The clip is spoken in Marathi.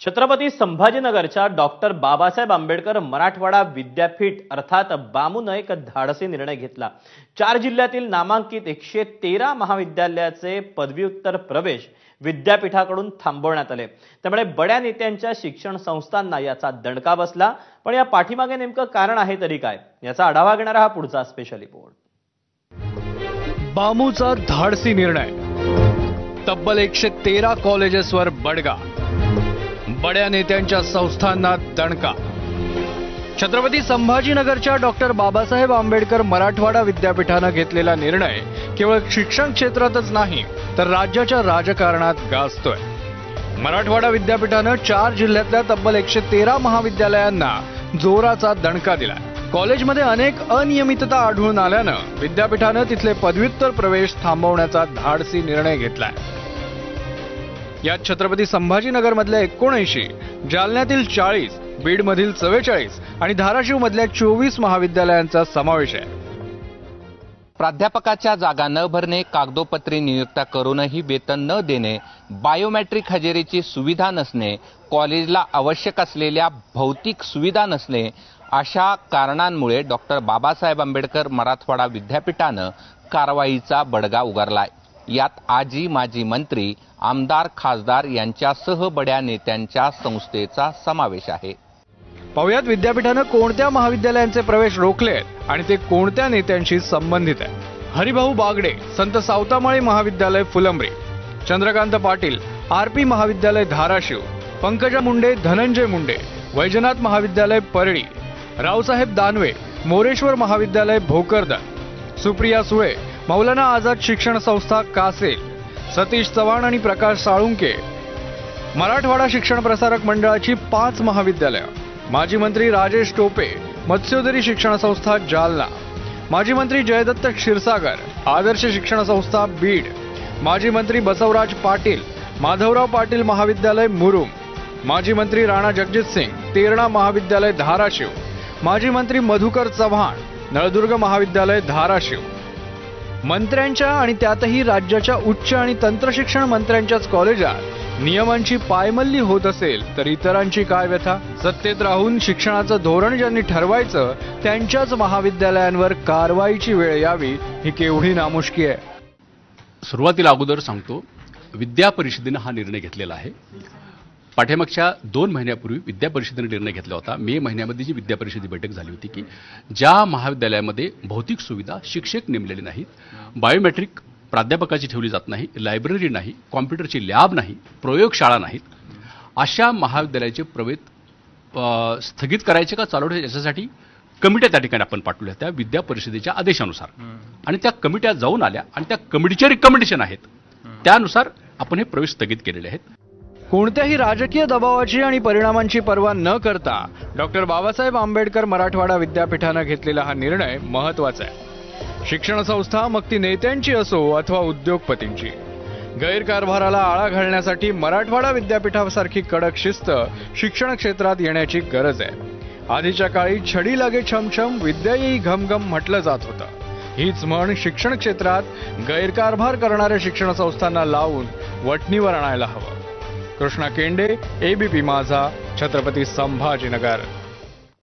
छत्रपती संभाजीनगरच्या डॉक्टर बाबासाहेब आंबेडकर मराठवाडा विद्यापीठ अर्थात बामूने एक धाडसी निर्णय घेतला। 4 जिल्ह्यातील नामांकित 113 महाविद्यालयाचे पदव्युत्तर प्रवेश विद्यापीठाकडून थांबवण्यात आले। त्यामुळे बड्या नेत्यांच्या शिक्षण संस्थांना याचा दणका बसला। पण या पाठीमागे नेमकं कारण आहे तरी काय, याचा आढावा घेणारा हा पुढचा स्पेशल रिपोर्ट। बामूचा धाडसी निर्णय, तब्बल 113 कॉलेजेसवर बडगा, बड्या नेत्यांच्या संस्थांना दणका। छत्रपती संभाजीनगरच्या डॉक्टर बाबासाहेब आंबेडकर मराठवाडा विद्यापीठानं घेतलेला निर्णय केवळ शिक्षण क्षेत्रातच नाही तर राज्याच्या राजकारणात गाजतोय। मराठवाडा विद्यापीठानं 4 जिल्ह्यातल्या तब्बल 113 महाविद्यालयांना जोराचा दणका दिला। कॉलेजमध्ये अनेक अनियमितता आढळून आल्यानं विद्यापीठानं तिथले पदव्युत्तर प्रवेश थांबवण्याचा धाडसी निर्णय घेतलाय। यात छत्रपती संभाजीनगर मधल्या 79, जालन्यातील 40, बीड मधील 44 आणि धाराशिव मधल्या 24 महाविद्यालयांचा समावेश आहे। प्राध्यापकाच्या जागा न भरणे, कागदोपत्री नियुक्त्या करूनही वेतन न देणे, बायोमेट्रिक हजेरीची सुविधा नसणे, कॉलेजला आवश्यक असलेल्या भौतिक सुविधा नसणे अशा कारणांमुळे डॉक्टर बाबासाहेब आंबेडकर मराठवाडा विद्यापीठानं कारवाईचा बडगा उगारलाय। यात आजी माजी मंत्री, आमदार, खासदार यांच्यासह बड्या नेत्यांच्या संस्थेचा समावेश आहे। पाहुयात विद्यापीठानं कोणत्या महाविद्यालयांचे प्रवेश रोखलेत आणि ते कोणत्या नेत्यांशी संबंधित आहे। हरिभाऊ बागडे संत सावतामाळी महाविद्यालय फुलंब्री, चंद्रकांत पाटील आरपी महाविद्यालय धाराशिव, पंकजा मुंडे धनंजय मुंडे वैजनाथ महाविद्यालय परळी, रावसाहेब दानवे मोरेश्वर महाविद्यालय भोकरदन, सुप्रिया सुळे मौलाना आझाद शिक्षण संस्था कासेल, सतीश चव्हाण आणि प्रकाश साळुंके मराठवाडा शिक्षण प्रसारक मंडळाची 5 महाविद्यालय, माजी मंत्री राजेश टोपे मत्स्योदरी शिक्षण संस्था जालना, माजी मंत्री जयदत्त क्षीरसागर आदर्श शिक्षण संस्था बीड, माजी मंत्री बसवराज पाटील माधवराव पाटील महाविद्यालय मुरुम, माजी मंत्री राणा जगजित सिंग तेरणा महाविद्यालय धाराशिव, माजी मंत्री मधुकर चव्हाण नळदुर्ग महाविद्यालय धाराशिव। मंत्र्यांच्या आणि त्यातही राज्याच्या उच्च आणि तंत्रशिक्षण मंत्र्यांच्याच कॉलेजात नियमांची पायमल्ली होत असेल तर इतरांची काय व्यथा। सत्तेत राहून शिक्षणाचं धोरण ज्यांनी ठरवायचं त्यांच्याच महाविद्यालयांवर कारवाईची वेळ यावी ही केवढी नामुष्की आहे। सुरुवातीला अगोदर सांगतो, विद्या परिषदेने हा निर्णय घेतलेला आहे। पाठीमागच्या 2 महिन्यापूर्वी विद्या परिषदेने निर्णय घेतला होता। मे महिन्यामध्ये जी विद्या परिषदेची बैठक झाली होती की ज्या महाविद्यालयामध्ये भौतिक सुविधा, शिक्षक नेमलेले नाहीत, बायोमेट्रिक प्राध्यापकाची ठेवली जात नाही, लायब्ररी नाही, कॉम्प्युटरची लॅब नाही, प्रयोगशाळा नाहीत, अशा महाविद्यालयाचे प्रवेश स्थगित करायचे का चालू ठेवायचे याच्यासाठी कमिट्या त्या ठिकाणी आपण पाठवल्या त्या विद्या परिषदेच्या आदेशानुसार। आणि त्या कमिट्या जाऊन आल्या आणि त्या कमिटीचे रिकमेंडेशन आहेत, त्यानुसार आपण हे प्रवेश स्थगित केलेले आहेत। कोणत्याही राजकीय दबावाची आणि परिणामांची पर्वा न करता डॉक्टर बाबासाहेब आंबेडकर मराठवाडा विद्यापीठानं घेतलेला हा निर्णय महत्त्वाचा आहे। शिक्षण संस्था मग ती नेत्यांची असो अथवा उद्योगपतींची, गैरकारभाराला आळा घालण्यासाठी मराठवाडा विद्यापीठासारखी कडक शिस्त शिक्षण क्षेत्रात येण्याची गरज आहे। आधीच्या काळी छडी लागे छमछम विद्या येई घमघम म्हटलं जात होतं। हीच म्हण शिक्षण क्षेत्रात गैरकारभार करणाऱ्या शिक्षण संस्थांना लावून वटणीवर आणायला हवं। कृष्णा केंडे, एबीपी माझा, छत्रपती संभाजीनगर।